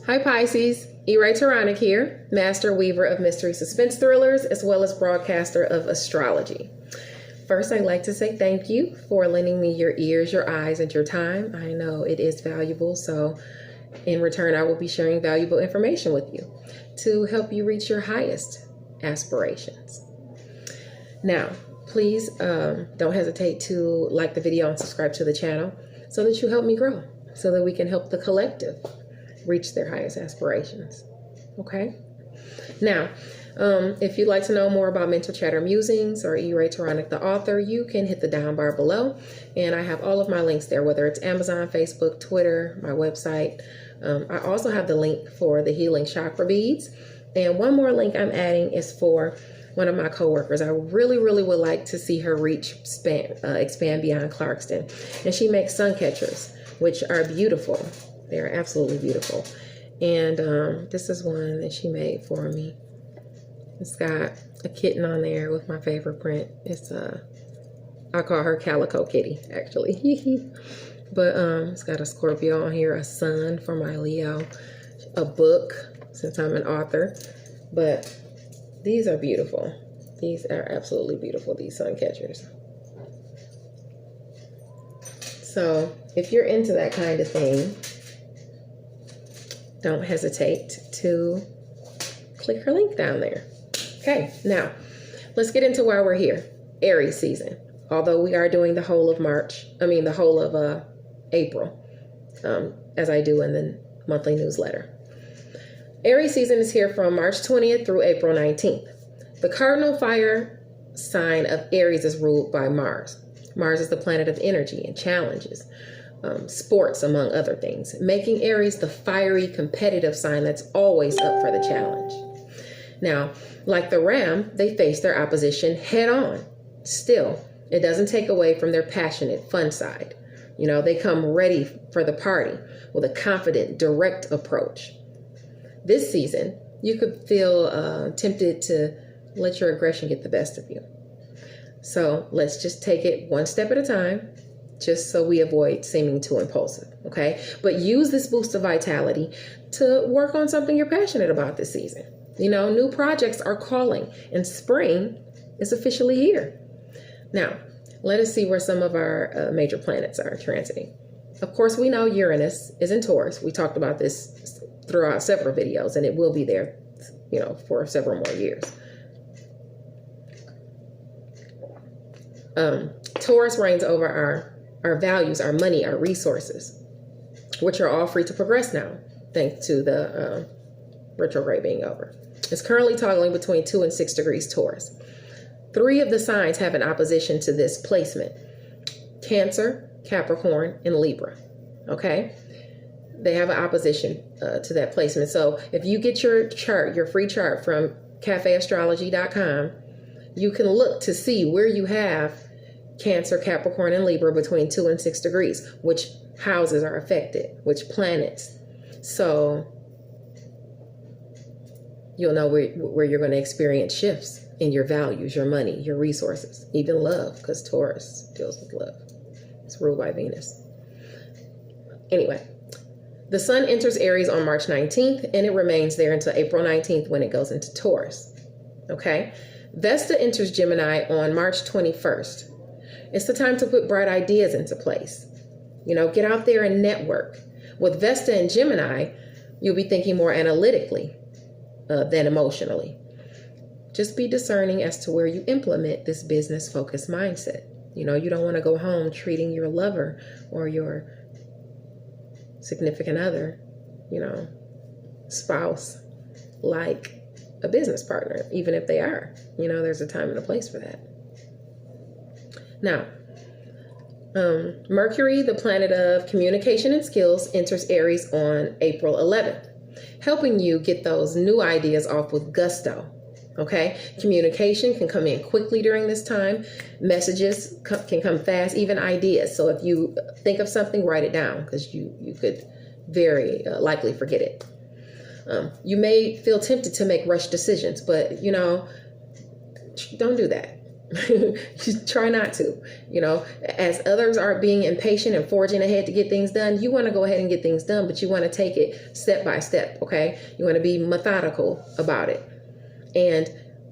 Hi Pisces, Raye Turonek here, master weaver of mystery suspense thrillers as well as broadcaster of astrology. First, I'd like to say thank you for lending me your ears, your eyes, and your time. I know it is valuable, so in return, I will be sharing valuable information with you to help you reach your highest aspirations. Now, please don't hesitate to like the video and subscribe to the channel so that you help me grow, so that we can help the collective reach their highest aspirations. Okay? Now, if you'd like to know more about Mental Chatter Musings or Raye Turonek, the author, you can hit the down bar below. And I have all of my links there, whether it's Amazon, Facebook, Twitter, my website. I also have the link for the healing chakra beads. And one more link I'm adding is for one of my coworkers. I really would like to see her reach, expand beyond Clarkston. And she makes sun catchers, which are beautiful. They're absolutely beautiful. And this is one that she made for me. It's got a kitten on there with my favorite print. It's I call her Calico Kitty, actually. But it's got a Scorpio on here, a sun for my Leo, a book, since I'm an author. But these are beautiful. These are absolutely beautiful, these sun catchers. So if you're into that kind of thing, don't hesitate to click her link down there. Okay, now let's get into why we're here. Aries season. Although we are doing the whole of the whole of April, as I do in the monthly newsletter. Aries season is here from March 20th through April 19th. The cardinal fire sign of Aries is ruled by Mars. Mars is the planet of energy and challenges. Sports, among other things, making Aries the fiery, competitive sign that's always up for the challenge. Now, like the ram, they face their opposition head on. Still, it doesn't take away from their passionate, fun side. You know, they come ready for the party with a confident, direct approach. This season, you could feel tempted to let your aggression get the best of you. So let's just take it one step at a time, just so we avoid seeming too impulsive, okay? But use this boost of vitality to work on something you're passionate about this season. You know, new projects are calling, and spring is officially here. Now, let us see where some of our major planets are transiting. Of course, we know Uranus is in Taurus. We talked about this throughout several videos, and it will be there, you know, for several more years. Taurus reigns over our values, our money, our resources, which are all free to progress now, thanks to the retrograde being over. It's currently toggling between 2 and 6 degrees Taurus. 3 of the signs have an opposition to this placement: Cancer, Capricorn, and Libra. Okay? They have an opposition to that placement. So if you get your chart, your free chart from cafeastrology.com, you can look to see where you have Cancer, Capricorn, and Libra between 2 and 6 degrees, which houses are affected, which planets. So you'll know where you're going to experience shifts in your values, your money, your resources, even love, because Taurus deals with love. It's ruled by Venus. Anyway, the sun enters Aries on March 19th, and it remains there until April 19th when it goes into Taurus. Okay? Vesta enters Gemini on March 21st. It's the time to put bright ideas into place. You know, get out there and network. With Vesta and Gemini, you'll be thinking more analytically than emotionally. Just be discerning as to where you implement this business-focused mindset. You know, you don't want to go home treating your lover or your significant other, you know, spouse, like a business partner, even if they are. You know, there's a time and a place for that. Now, Mercury, the planet of communication and skills, enters Aries on April 11th, helping you get those new ideas off with gusto. Okay? Communication can come in quickly during this time. Messages can come fast, even ideas. So if you think of something, write it down, because you could very likely forget it. You may feel tempted to make rush decisions, but, you know, don't do that. Try not to. As others are being impatient and forging ahead to get things done, you want to go ahead and get things done, but you want to take it step by step, okay? You want to be methodical about it. And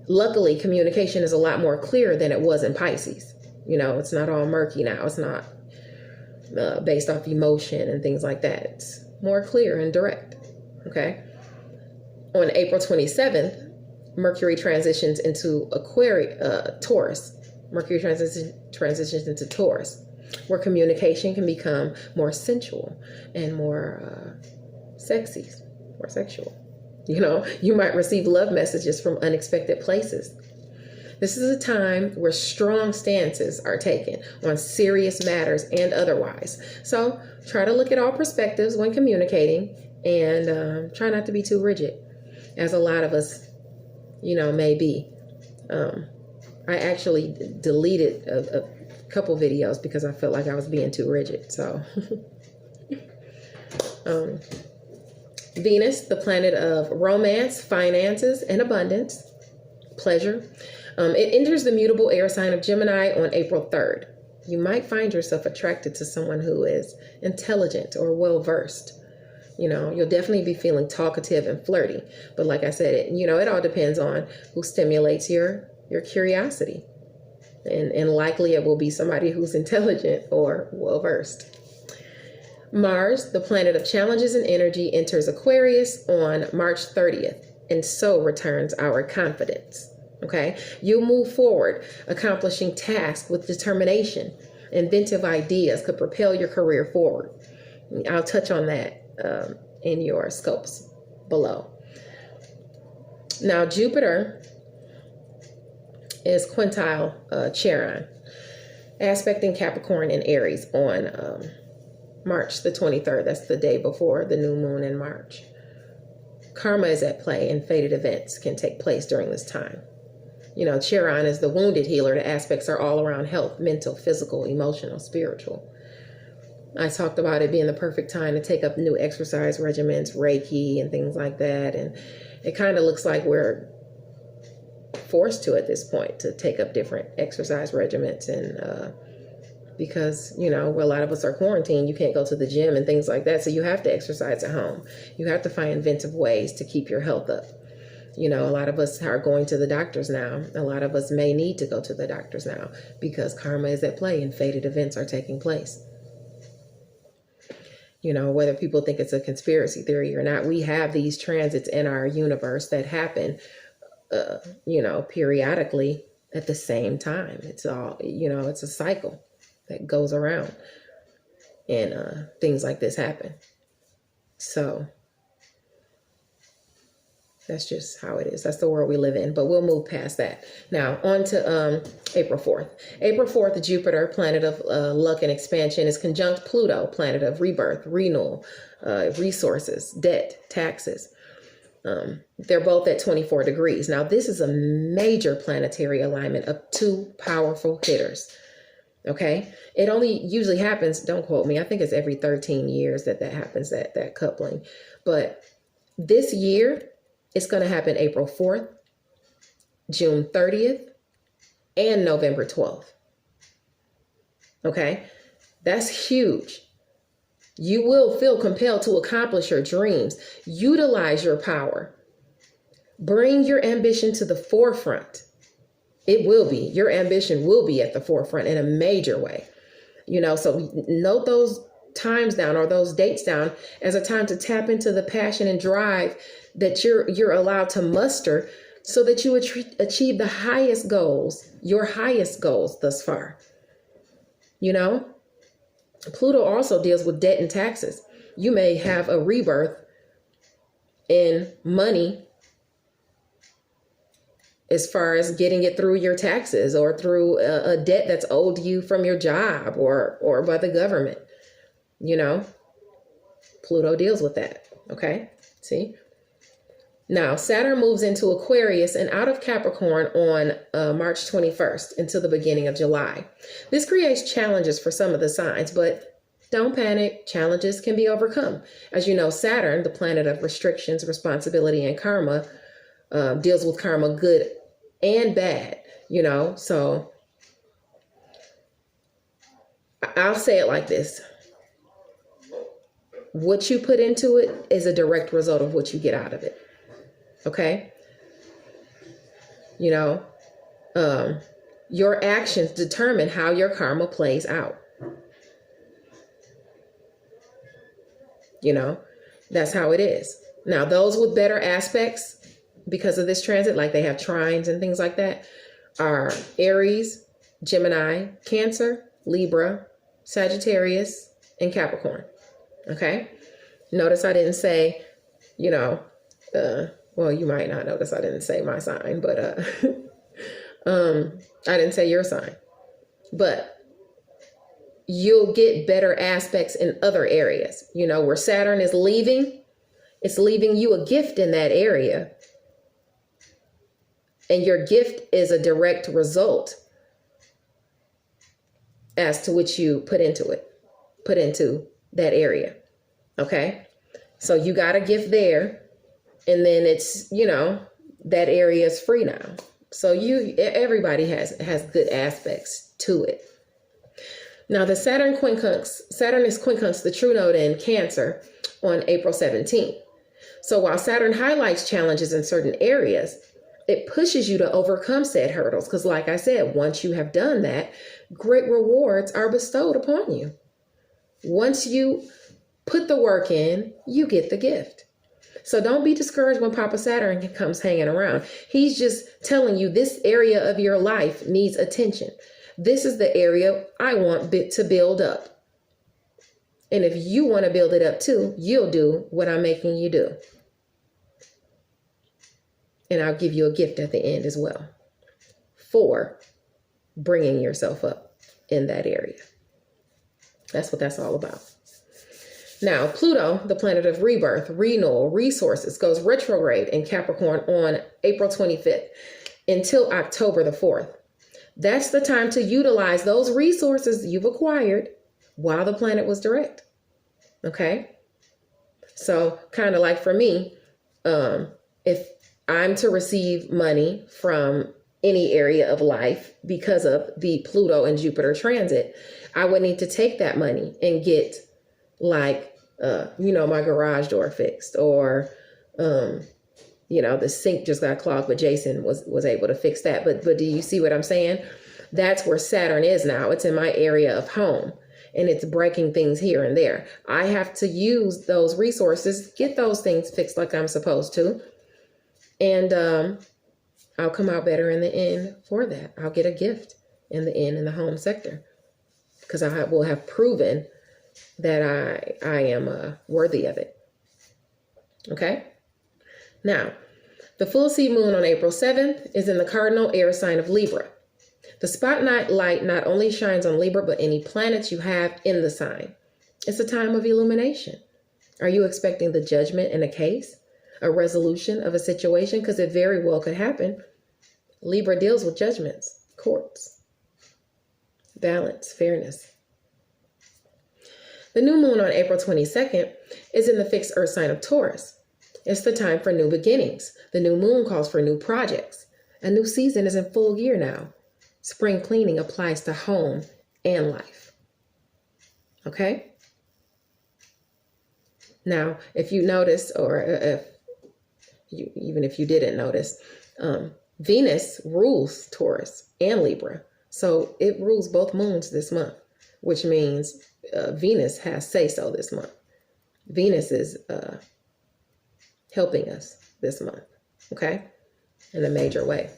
luckily, communication is a lot more clear than it was in Pisces. It's not all murky now. It's not based off emotion and things like that. It's more clear and direct, okay? On April 27th, Mercury transitions into Taurus. Mercury transitions into Taurus, where communication can become more sensual and more sexy, more sexual. You might receive love messages from unexpected places. This is a time where strong stances are taken on serious matters and otherwise. So try to look at all perspectives when communicating, and try not to be too rigid, as a lot of us may be. I actually deleted a couple videos because I felt like I was being too rigid. So Venus, the planet of romance, finances, and abundance, pleasure. It enters the mutable air sign of Gemini on April 3rd. You might find yourself attracted to someone who is intelligent or well-versed. You'll definitely be feeling talkative and flirty. But like I said, it all depends on who stimulates your curiosity. And likely it will be somebody who's intelligent or well-versed. Mars, the planet of challenges and energy, enters Aquarius on March 30th, and so returns our confidence. Okay? You'll move forward, accomplishing tasks with determination. Inventive ideas could propel your career forward. I'll touch on that in your scopes below. Now, Jupiter is quintile Charon, aspecting Capricorn and Aries on March the 23rd. That's the day before the new moon in March. Karma is at play, and fated events can take place during this time. Charon is the wounded healer. The aspects are all around health, mental, physical, emotional, spiritual. I talked about it being the perfect time to take up new exercise regimens, Reiki, and things like that. And it kind of looks like we're forced to at this point to take up different exercise regimens. And because, where a lot of us are quarantined, you can't go to the gym and things like that. So you have to exercise at home. You have to find inventive ways to keep your health up. A lot of us are going to the doctors now. A lot of us may need to go to the doctors now because karma is at play and fated events are taking place. Whether people think it's a conspiracy theory or not, we have these transits in our universe that happen, periodically at the same time. It's all, it's a cycle that goes around, and things like this happen. So that's just how it is. That's the world we live in, but we'll move past that. Now, on to April 4th. April 4th, Jupiter, planet of luck and expansion, is conjunct Pluto, planet of rebirth, renewal, resources, debt, taxes. They're both at 24 degrees. Now, this is a major planetary alignment of two powerful hitters. Okay? It only usually happens, don't quote me, I think it's every 13 years that happens, that coupling. But this year, it's going to happen April 4th, June 30th, and November 12th. Okay? That's huge. You will feel compelled to accomplish your dreams. Utilize your power. Bring your ambition to the forefront. It will be. Your ambition will be at the forefront in a major way. So note those times down, or those dates down, as a time to tap into the passion and drive that you're allowed to muster, so that you achieve the highest goals, your highest goals thus far. Pluto also deals with debt and taxes. You may have a rebirth in money as far as getting it through your taxes, or through a debt that's owed you from your job or by the government. Pluto deals with that. Okay. See? Now, Saturn moves into Aquarius and out of Capricorn on March 21st until the beginning of July. This creates challenges for some of the signs, but don't panic. Challenges can be overcome. As you know, Saturn, the planet of restrictions, responsibility, and karma, deals with karma, good and bad, you know? So I'll say it like this. What you put into it is a direct result of what you get out of it. Okay? You know, your actions determine how your karma plays out. You know, that's how it is. Now, those with better aspects because of this transit, like they have trines and things like that, are Aries, Gemini, Cancer, Libra, Sagittarius, and Capricorn. Okay? Notice I didn't say, you know, well, you might not notice I didn't say my sign, but I didn't say your sign. But you'll get better aspects in other areas. You know, where Saturn is leaving, it's leaving you a gift in that area. And your gift is a direct result as to what you put into that area. Okay? So you got a gift there, and then it's, you know, that area is free now. So everybody has good aspects to it. Now, the Saturn is quincunx the true node in Cancer on April 17th. So while Saturn highlights challenges in certain areas, it pushes you to overcome said hurdles. Because like I said, once you have done that, great rewards are bestowed upon you. Once you put the work in, you get the gift. So don't be discouraged when Papa Saturn comes hanging around. He's just telling you this area of your life needs attention. This is the area I want to build up. And if you want to build it up too, you'll do what I'm making you do. And I'll give you a gift at the end as well for bringing yourself up in that area. That's what that's all about. Now, Pluto, the planet of rebirth, renewal, resources, goes retrograde in Capricorn on April 25th until October the 4th. That's the time to utilize those resources you've acquired while the planet was direct. Okay? So kind of like for me, if I'm to receive money from any area of life because of the Pluto and Jupiter transit, I would need to take that money and get like, my garage door fixed, or, the sink just got clogged, but Jason was able to fix that. But do you see what I'm saying? That's where Saturn is now. It's in my area of home, and it's breaking things here and there. I have to use those resources, get those things fixed like I'm supposed to. And I'll come out better in the end for that. I'll get a gift in the end in the home sector because I will have proven that I am worthy of it. Okay? Now, the full sea moon on April 7th is in the cardinal air sign of Libra. The spotlight not only shines on Libra, but any planets you have in the sign. It's a time of illumination. Are you expecting the judgment in a case? A resolution of a situation? Because it very well could happen. Libra deals with judgments, courts, balance, fairness. The new moon on April 22nd is in the fixed earth sign of Taurus. It's the time for new beginnings. The new moon calls for new projects. A new season is in full gear now. Spring cleaning applies to home and life. Okay? Now, if you notice, or even if you didn't notice, Venus rules Taurus and Libra. So it rules both moons this month, which means Venus has say-so this month. Venus is helping us this month, okay, in a major way.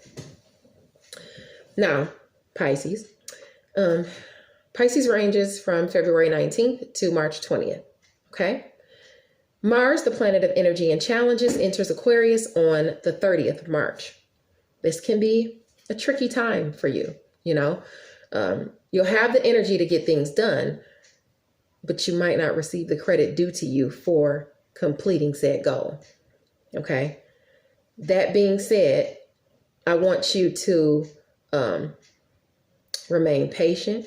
Now, Pisces. Pisces ranges from February 19th to March 20th, okay? Mars, the planet of energy and challenges, enters Aquarius on the 30th of March. This can be a tricky time for you, You'll have the energy to get things done, but you might not receive the credit due to you for completing said goal. Okay. That being said, I want you to remain patient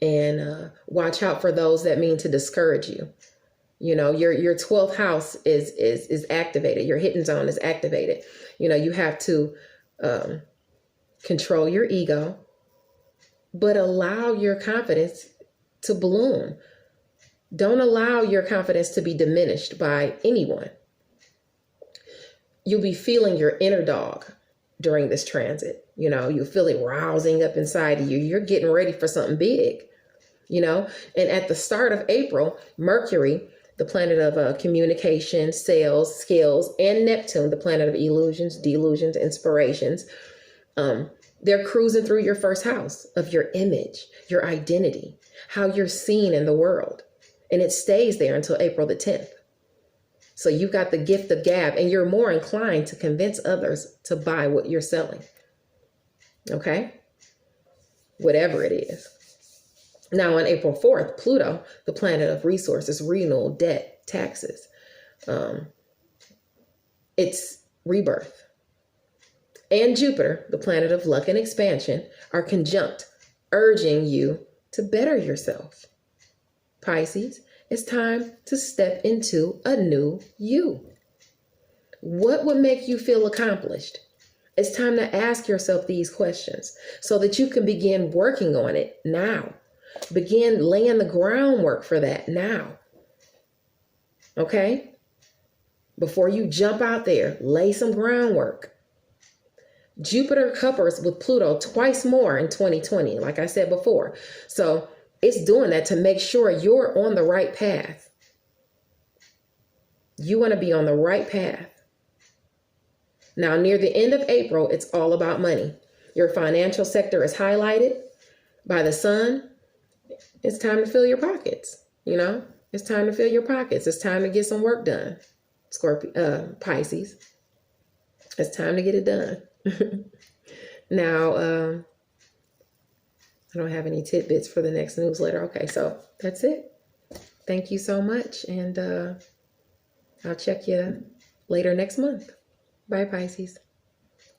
and watch out for those that mean to discourage you. You know, your 12th house is activated. Your hidden zone is activated. You know, you have to control your ego, but allow your confidence to bloom. Don't allow your confidence to be diminished by anyone. You'll be feeling your inner dog during this transit. You know, you feel it rousing up inside of you. You're getting ready for something big, you know. And at the start of April, Mercury, the planet of communication, sales, skills, and Neptune, the planet of illusions, delusions, inspirations, they're cruising through your first house of your image, your identity, how you're seen in the world. And it stays there until April the 10th. So you've got the gift of gab, and you're more inclined to convince others to buy what you're selling. Okay? Whatever it is. Now on April 4th, Pluto, the planet of resources, renewal, debt, taxes, it's rebirth. And Jupiter, the planet of luck and expansion, are conjunct, urging you to better yourself. Pisces, it's time to step into a new you. What would make you feel accomplished? It's time to ask yourself these questions so that you can begin working on it now. Begin laying the groundwork for that now. Okay? Before you jump out there, lay some groundwork. Jupiter couples with Pluto twice more in 2020, like I said before. So it's doing that to make sure you're on the right path. You want to be on the right path. Now, near the end of April, it's all about money. Your financial sector is highlighted by the sun. It's time to fill your pockets. You know, it's time to fill your pockets. It's time to get some work done. Pisces. It's time to get it done. Now, I don't have any tidbits for the next newsletter. Okay, so that's it. Thank you so much. And I'll check you later next month. Bye, Pisces.